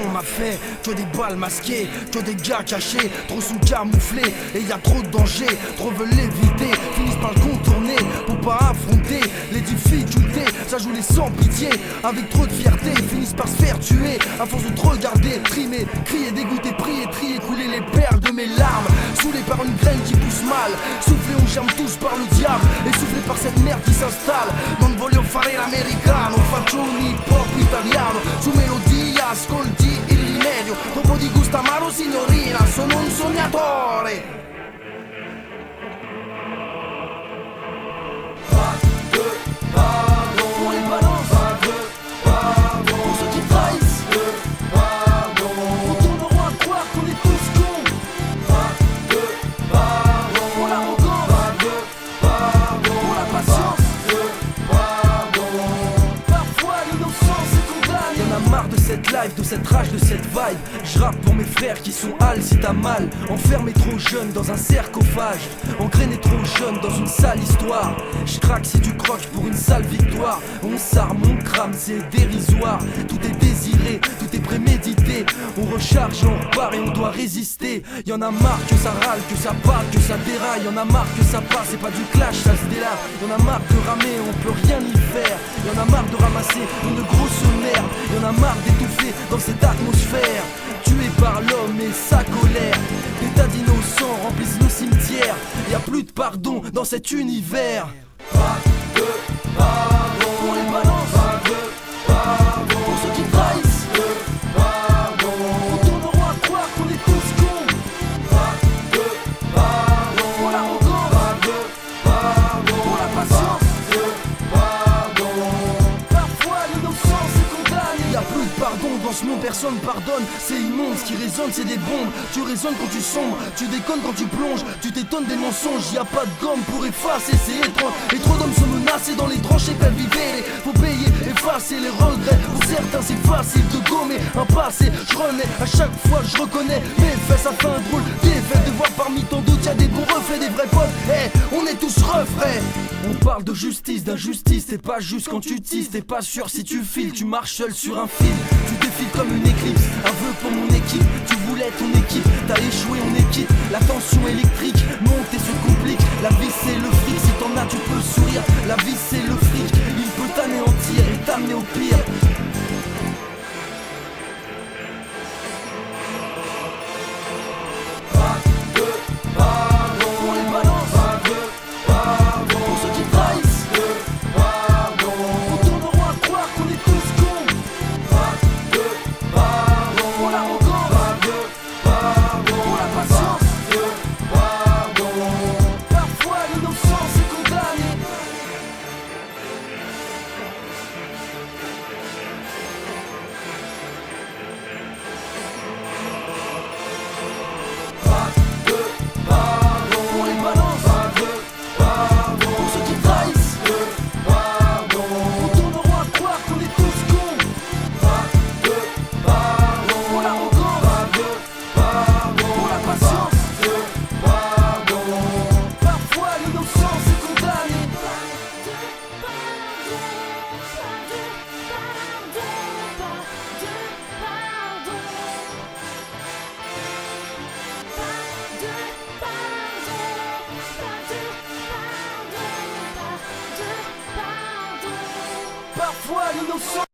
on m'a fait que des balles masquées, que des gars cachés, trop sont camouflés. Et y a trop de dangers, trop veulent l'éviter, finissent par le contourner pour pas affronter les difficultés. Ça joue les sans pitié, avec trop de fierté, finissent par se faire tuer à force de te regarder, trimer, crier, dégoûter, prier, trier, couler les perles de mes larmes, saoulés par une graine qui pousse mal, soufflés on germe tous par le diable, essoufflés par cette merde qui s'installe. Non voglio fare l'americano, faccio un hip hop italiano, su melodia ascolti il rimedio, dopo di gusto amaro signorina, sono un sognatore. Cette life, de cette rage, de cette vibe. Je rappe pour mes frères qui sont hal si t'as mal. Enfermé trop jeune dans un sarcophage, engrainé trop jeune dans une sale histoire. Je craque si tu croques pour une sale victoire. On s'arme, on crame, c'est dérisoire. Tout est désiré, tout est prémédité. On recharge, on repart et on doit résister. Y'en a marre que ça râle, que ça parle, que ça déraille. Y'en a marre que ça passe, c'est pas du clash, ça se délarme. Y'en a marre de ramer, on peut rien y faire. Y'en a marre de ramasser une grosse merde. Y'en a marre d'étouffer dans cette atmosphère, tué par l'homme et sa colère. Des tas d'innocents remplissent nos cimetières. Y a plus de pardon dans cet univers. Pas de pardon pour les balances, pas de pardon pour ceux qui trahissent, de pardon. On tournera à croire qu'on est tous cons. Pas de pardon pour l'arrogance, pas de pardon pour la patience, de pardon. Parfois l'innocence est condamnée. Y a plus de pardon dans ce monde, personne pardonne. C'est immonde, ce qui résonne c'est des bombes. Tu résonnes quand tu sombres, tu déconnes quand tu plonges. Tu t'étonnes des mensonges, y a pas de gomme pour effacer, c'est étrange. Et trop d'hommes sont menacés dans les tranchées per vivere. Faut payer, effacer les regrets. Pour certains c'est facile de gommer un passé. Je renais, à chaque fois je reconnais mes faits, ça fait un drôle d'effet de voir parmi tant d'autres y'a des bons reflets, des vrais potes. On est tous refrains. On parle de justice, d'injustice. C'est pas juste quand tu tisses, t'es pas sûr si tu files. Tu marches seul sur un fil, tu défiles comme une éclipse. Un vœu pour mon équipe, tu voulais ton équipe. T'as échoué, on est quitte. La tension électrique monte et se complique. La vie c'est le fric, si t'en as tu peux sourire. La vie c'est le fric, il peut t'anéantir et t'amener au pire. Parfois l'innocent